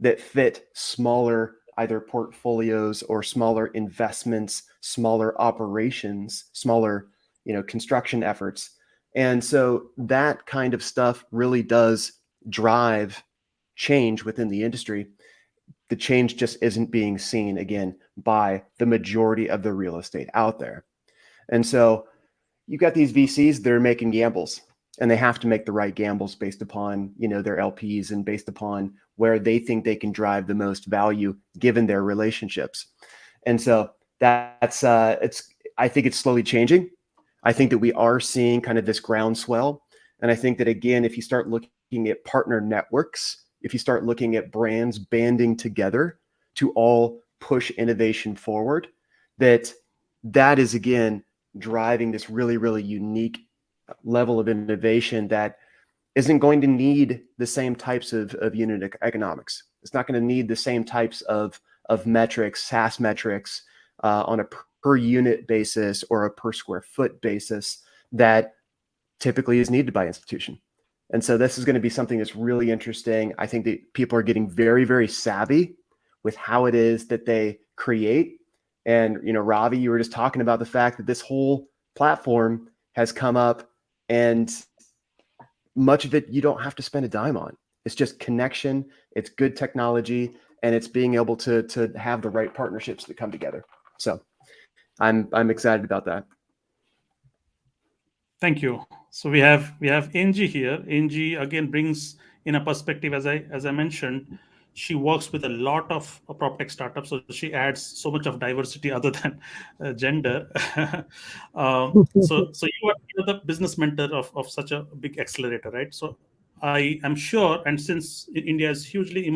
S7: that fit smaller either portfolios or smaller investments, smaller operations, smaller, construction efforts. And so that kind of stuff really does drive change within the industry. The change just isn't being seen, again, by the majority of the real estate out there. And so you've got these VCs that are making gambles, and they have to make the right gambles based upon, their LPs and based upon where they think they can drive the most value given their relationships. And so that's I think it's slowly changing. I think that we are seeing kind of this groundswell. And I think that, again, if you start looking at partner networks, if you start looking at brands banding together to all push innovation forward, that is, again, driving this really, really unique level of innovation that isn't going to need the same types of unit economics. It's not going to need the same types of of metrics, SaaS metrics, on a per unit basis or a per square foot basis that typically is needed by institution. And so this is going to be something that's really interesting. I think that people are getting very, very savvy with how it is that they create. And, Ravi, you were just talking about the fact that this whole platform has come up, and much of it you don't have to spend a dime on. It's just connection, it's good technology, and it's being able to have the right partnerships that come together. So I'm excited about that.
S1: Thank you. So we have Angie here. Angie again brings in a perspective, as I mentioned, she works with a lot of prop tech startups, so she adds so much of diversity other than gender. So you're the business mentor of such a big accelerator, right? So I am sure, and since India is hugely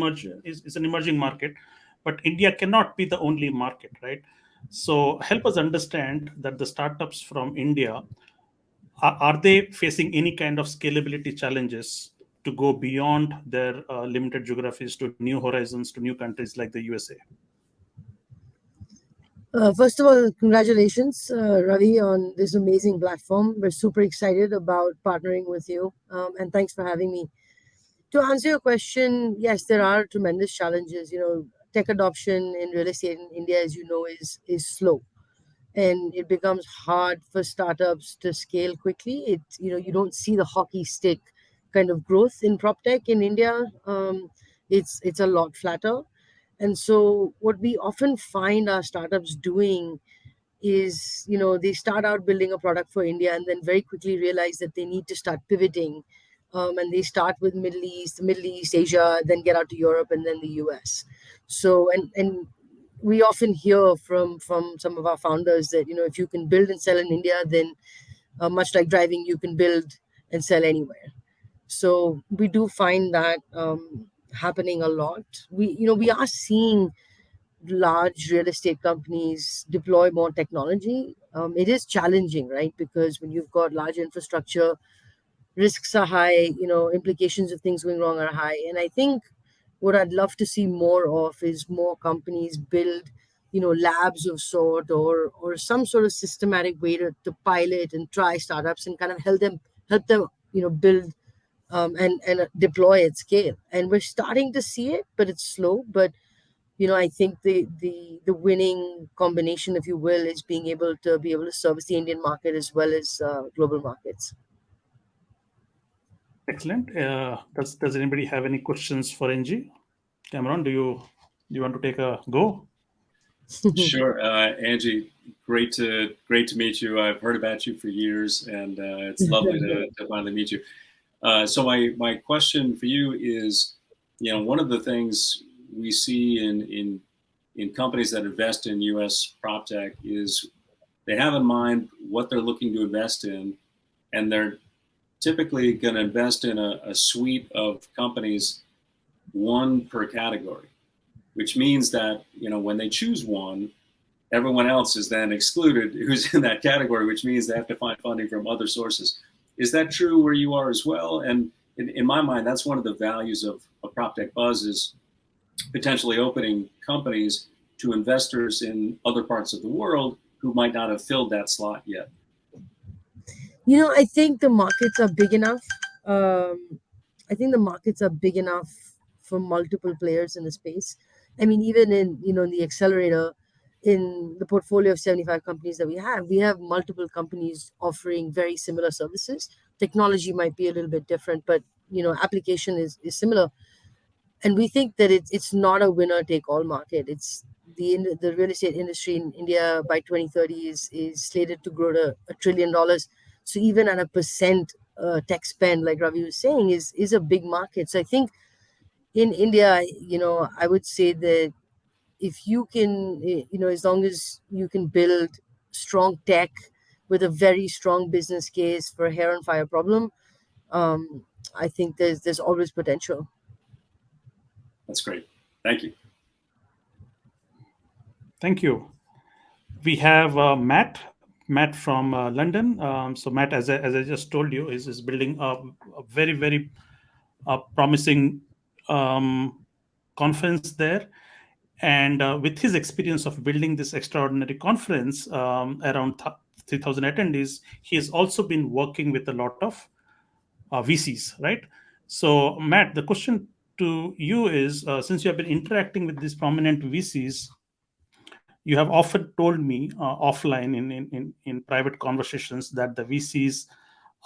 S1: is an emerging market, but India cannot be the only market, right? So help us understand that the startups from India, are they facing any kind of scalability challenges to go beyond their limited geographies to new horizons, to new countries like the USA?
S8: First of all, congratulations, Ravi, on this amazing platform. We're super excited about partnering with you, and thanks for having me. To answer your question, yes, there are tremendous challenges. Tech adoption in real estate in India, as you know, is slow, and it becomes hard for startups to scale quickly. You don't see the hockey stick kind of growth in prop tech in India. It's a lot flatter. And so what we often find our startups doing is, they start out building a product for India and then very quickly realize that they need to start pivoting. And they start with Middle East, Asia, then get out to Europe and then the US. So, and we often hear from some of our founders that, if you can build and sell in India, then much like driving, you can build and sell anywhere. So we do find that happening a lot. We are seeing large real estate companies deploy more technology. It is challenging, right? Because when you've got large infrastructure, risks are high, implications of things going wrong are high. And I think what I'd love to see more of is more companies build, labs of sort, or some sort of systematic way to pilot and try startups and kind of help them, build and deploy at scale. And we're starting to see it, but it's slow. But I think the winning combination, if you will, is being able to service the Indian market as well as global markets.
S1: Excellent. Does anybody have any questions for Angie? Cameron, do you want to take a go?
S6: Sure, Angie. Great to meet you. I've heard about you for years, and it's lovely to finally meet you. So my question for you is, one of the things we see in companies that invest in U.S. prop tech is they have in mind what they're looking to invest in, and they're typically going to invest in a suite of companies, one per category, which means that, when they choose one, everyone else is then excluded who's in that category, which means they have to find funding from other sources. Is that true where you are as well? And in my mind, that's one of the values of PropTechBuzz is potentially opening companies to investors in other parts of the world who might not have filled that slot yet.
S8: I think the markets are big enough. For multiple players in the space. I mean, even in the accelerator, in the portfolio of 75 companies that we have multiple companies offering very similar services. Technology might be a little bit different, but application is similar. And we think that it's not a winner take all market. It's the real estate industry in India by 2030 is slated to grow to $1 trillion. So even at a percent tech spend, like Ravi was saying, is a big market. So I think in India, I would say that if you can, as long as you can build strong tech with a very strong business case for a hair on fire problem, I think there's always potential.
S6: That's great. Thank you.
S1: Thank you. We have Matt from London. So Matt, as I just told you, is building a very, very promising conference there. And with his experience of building this extraordinary conference, around 3,000 attendees, he has also been working with a lot of VCs, right? So, Matt, the question to you is, since you have been interacting with these prominent VCs, you have often told me offline in private conversations that the VCs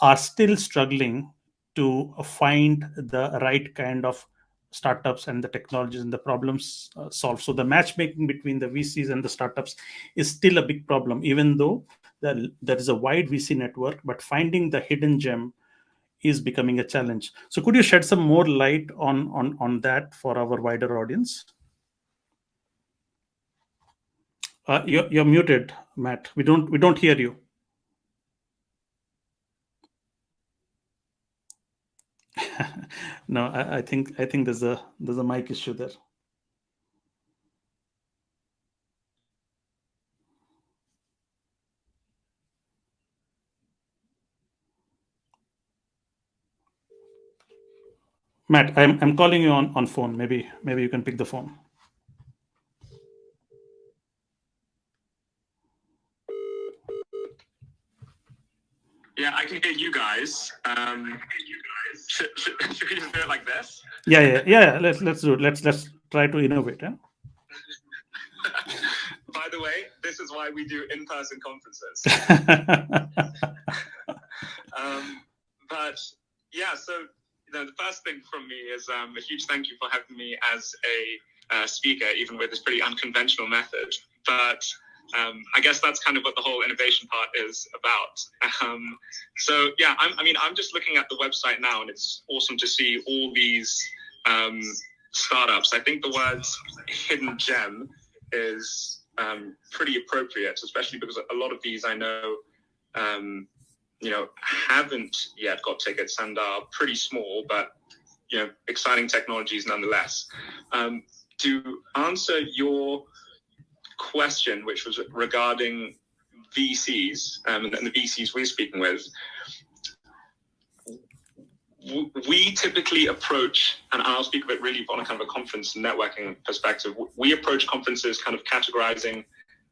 S1: are still struggling to find the right kind of startups and the technologies and the problems solved. So the matchmaking between the VCs and the startups is still a big problem, even though there is a wide VC network, but finding the hidden gem is becoming a challenge. So could you shed some more light on that for our wider audience? You're muted, Matt. We don't hear you. No, I think there's a mic issue there. Matt, I'm calling you on phone. Maybe you can pick the phone.
S9: Yeah, I can hear you guys. Should we just do it like this?
S1: Yeah. Let's do it. Let's try to innovate. Yeah?
S9: By the way, this is why we do in-person conferences. But yeah, so the first thing from me is a huge thank you for having me as a speaker, even with this pretty unconventional method. But I guess that's kind of what the whole innovation part is about. So yeah, I'm just looking at the website now, and it's awesome to see all these startups. I think the words hidden gem is pretty appropriate, especially because a lot of these I know, haven't yet got tickets and are pretty small, but exciting technologies nonetheless. To answer your question, which was regarding VCs and the VCs we're speaking with, we typically approach, and I'll speak of it really on a kind of a conference networking perspective, we approach conferences kind of categorizing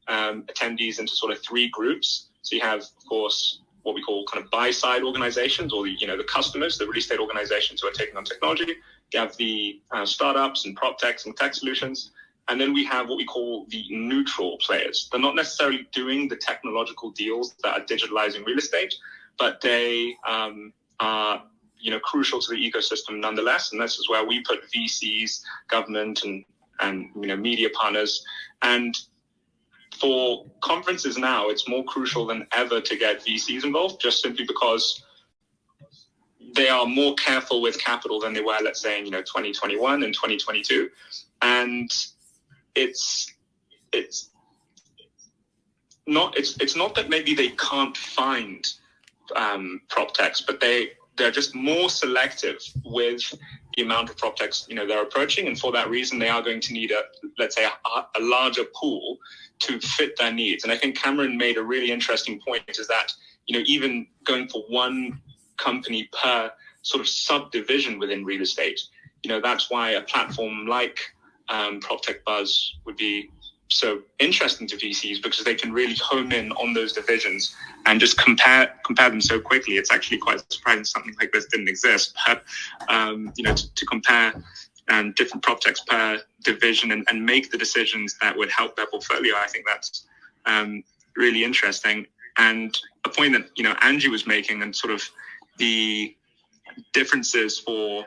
S9: attendees into sort of three groups. So you have, of course, what we call kind of buy-side organizations, or the customers, the real estate organizations who are taking on technology. You have the startups and prop techs and tech solutions. And then we have what we call the neutral players. They're not necessarily doing the technological deals that are digitalizing real estate, but they are crucial to the ecosystem nonetheless. And this is where we put VCs, government, and media partners. And for conferences now, it's more crucial than ever to get VCs involved, just simply because they are more careful with capital than they were, let's say, in 2021 and 2022. And it's not that maybe they can't find prop techs, but they're just more selective with the amount of prop techs they're approaching, and for that reason they are going to need a larger pool to fit their needs. And I think Cameron made a really interesting point, is that even going for one company per sort of subdivision within real estate, that's why a platform like PropTechBuzz would be so interesting to VCs, because they can really hone in on those divisions and just compare them so quickly. It's actually quite surprising something like this didn't exist. But to compare different prop techs per division and make the decisions that would help their portfolio, I think that's really interesting. And a point that Angie was making, and sort of the differences for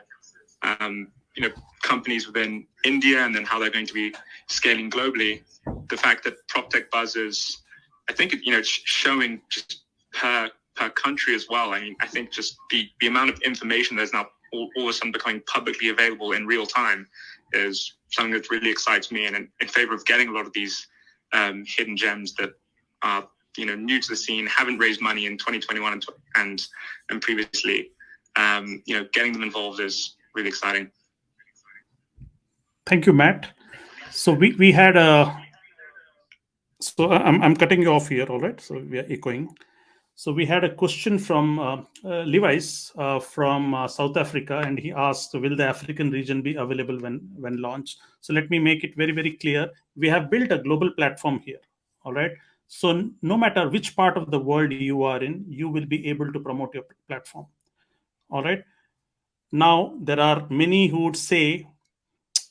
S9: companies within India, and then how they're going to be scaling globally. The fact that PropTechBuzz is, I think, showing just per country as well. I mean, I think just the amount of information that's now all of a sudden becoming publicly available in real time is something that really excites me, and in favor of getting a lot of these hidden gems that are new to the scene, haven't raised money in 2021 and previously. Getting them involved is really exciting.
S1: Thank you, Matt. So we had a. So I'm cutting you off here. All right. So we are echoing. So we had a question from Levi's from South Africa, and he asked, "Will the African region be available when launched?" So let me make it very very clear. We have built a global platform here. All right. So no matter which part of the world you are in, you will be able to promote your platform. All right. Now there are many who would say,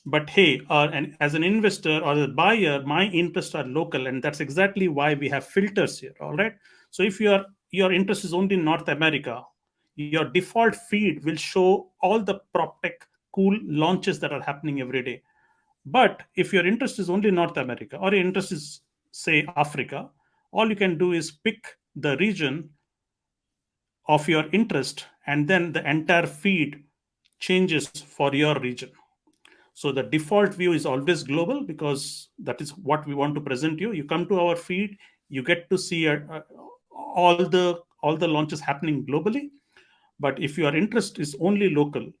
S1: but hey, and as an investor or a buyer, my interests are local, and that's exactly why we have filters here. All right. So if your interest is only in North America, your default feed will show all the prop tech cool launches that are happening every day. But if your interest is only North America, or your interest is, say, Africa, all you can do is pick the region of your interest, and then the entire feed changes for your region. So the default view is always global because that is what we want to present you. You come to our feed, you get to see all the launches happening globally. But if your interest is only local,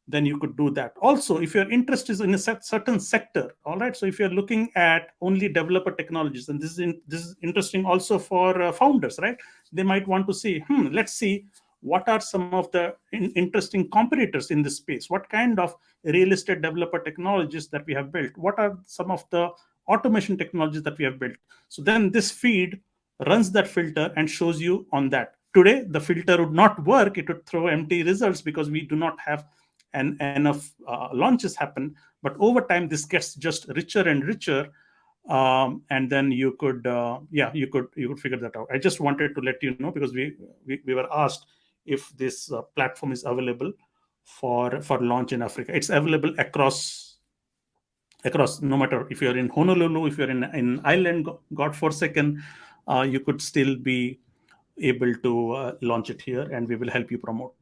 S1: then you could do that. Also, if your interest is in a certain sector, all right. So if you're looking at only developer technologies, and this is interesting also for founders, right? They might want to see, let's see what are some of the interesting competitors in this space. What kind of real estate developer technologies that we have built? What are some of the automation technologies that we have built? So then this feed runs that filter and shows you on that. Today, the filter would not work. It would throw empty results because we do not have enough launches happen. But over time, this gets just richer and richer, and then you could you could figure that out. I just wanted to let you know because we were asked if this platform is available for launch in Africa. It's available across, no matter if you're in Honolulu, if you're in Island, God forsaken, you could still be able to launch it here, and we will help you promote.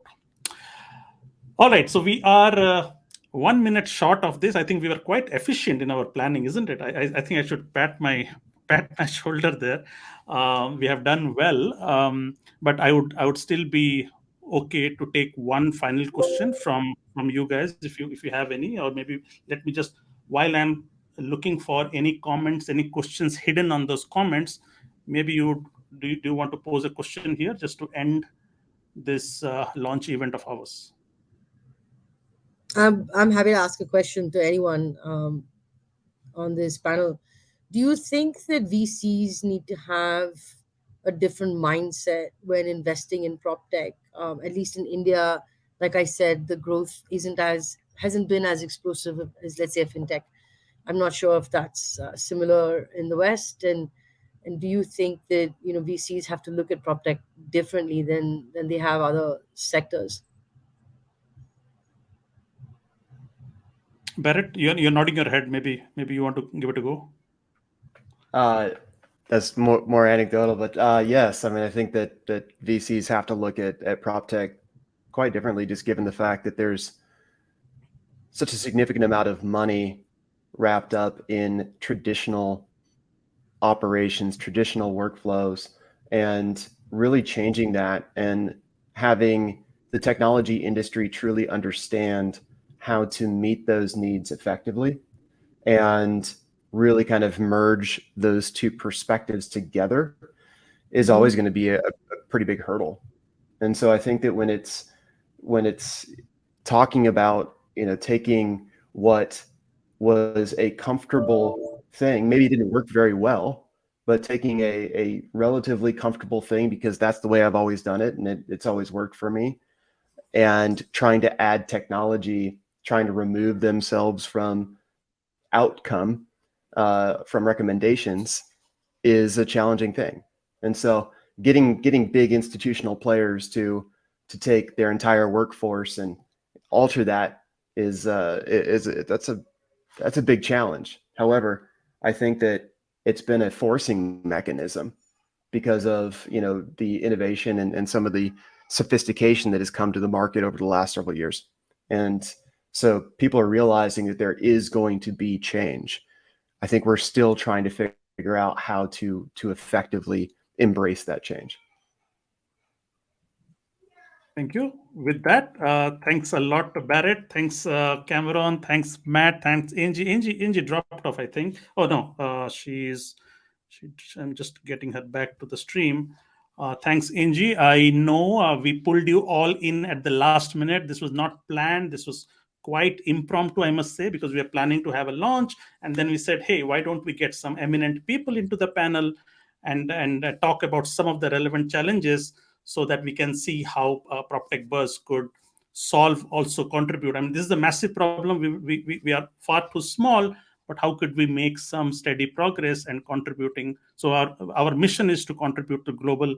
S1: All right, so we are 1 minute short of this. I think we were quite efficient in our planning, isn't it? I think I should pat my shoulder there. We have done well, but I would still be okay to take one final question from you guys if you have any, or maybe let me just, while I'm looking for any comments, any questions hidden on those comments, maybe do you want to pose a question here just to end this launch event of ours?
S8: I'm happy to ask a question to anyone on this panel. Do you think that VCs need to have a different mindset when investing in prop tech? At least in India, like I said, the growth hasn't been as explosive as, let's say, fintech. I'm not sure if that's similar in the West. And do you think that VCs have to look at prop tech differently than they have other sectors?
S1: Barrett, you're nodding your head. Maybe you want to give it a go.
S7: That's more anecdotal, but yes, I mean, I think that VCs have to look at prop tech quite differently, just given the fact that there's such a significant amount of money wrapped up in traditional operations, traditional workflows, and really changing that and having the technology industry truly understand how to meet those needs effectively and really kind of merge those two perspectives together is always going to be a pretty big hurdle. And so I think that when it's talking about, taking what was a comfortable thing, maybe it didn't work very well, but taking a relatively comfortable thing because that's the way I've always done it and it's always worked for me, and trying to add technology, trying to remove themselves from outcome, from recommendations, is a challenging thing. And so getting big institutional players to take their entire workforce and alter that that's a big challenge. However, I think that it's been a forcing mechanism because of the innovation and some of the sophistication that has come to the market over the last several years. And so people are realizing that there is going to be change. I think we're still trying to figure out how to effectively embrace that change.
S1: Thank you. With that, thanks a lot to Barrett. Thanks, Cameron. Thanks, Matt. Thanks, Angie. Angie dropped off, I think. Oh no, I'm just getting her back to the stream. Thanks, Angie. I know we pulled you all in at the last minute. This was not planned. This was quite impromptu, I must say, because we are planning to have a launch. And then we said, hey, why don't we get some eminent people into the panel and talk about some of the relevant challenges so that we can see how PropTechBuzz could solve, also contribute. I mean, this is a massive problem. We are far too small, but how could we make some steady progress and contributing? So our mission is to contribute to global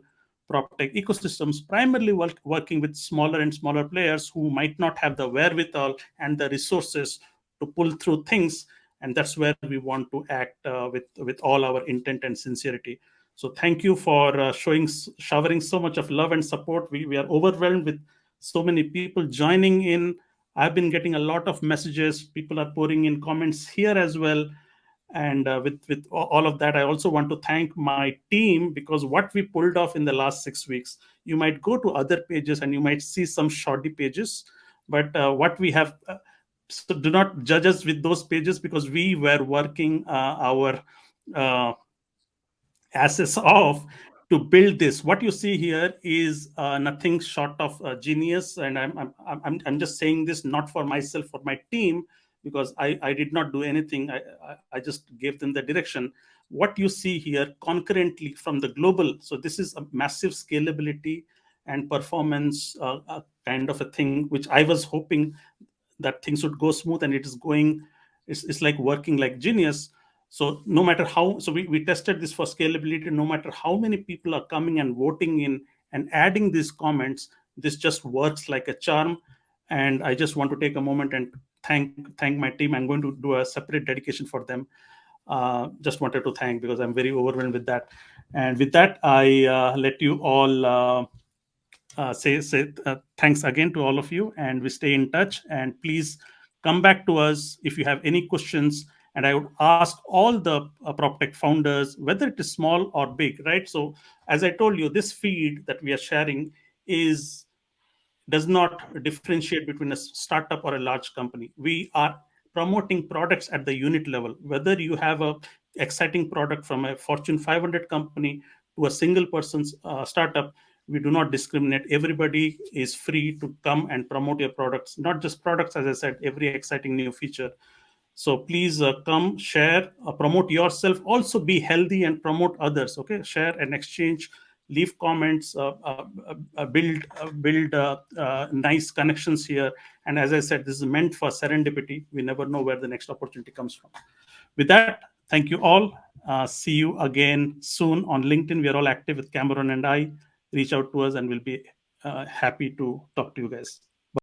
S1: PropTech ecosystems, primarily working with smaller and smaller players who might not have the wherewithal and the resources to pull through things. And that's where we want to act with all our intent and sincerity. So thank you for showering so much of love and support. We are overwhelmed with so many people joining in. I've been getting a lot of messages. People are pouring in comments here as well. And with all of that, I also want to thank my team, because what we pulled off in the last 6 weeks, you might go to other pages and you might see some shoddy pages, but what we have, so do not judge us with those pages, because we were working our uh, asses off to build this. What you see here is nothing short of genius, and I'm just saying this not for myself, for my team, because I did not do anything. I just gave them the direction. What you see here concurrently from the global, so this is a massive scalability and performance kind of a thing, which I was hoping that things would go smooth, and it is going. It's like working like genius. So no matter how, so we tested this for scalability. No matter how many people are coming and voting in and adding these comments, this just works like a charm. And I just want to take a moment and thank my team. I'm going to do a separate dedication for them. Just wanted to thank, because I'm very overwhelmed with that. And with that, I let you all say thanks again to all of you, and we stay in touch. And please come back to us if you have any questions. And I would ask all the PropTech founders, whether it is small or big, right? So as I told you, this feed that we are sharing does not differentiate between a startup or a large company. We are promoting products at the unit level. Whether you have a exciting product from a Fortune 500 company to a single person's startup, we do not discriminate. Everybody is free to come and promote your products, not just products, as I said, every exciting new feature. So please come, share, promote yourself. Also be healthy and promote others. Okay, share and exchange, leave comments, build nice connections here. And as I said, this is meant for serendipity. We never know where the next opportunity comes from. With that, thank you all. See you again soon on LinkedIn. We are all active with Cameron and I. Reach out to us, and we'll be happy to talk to you guys.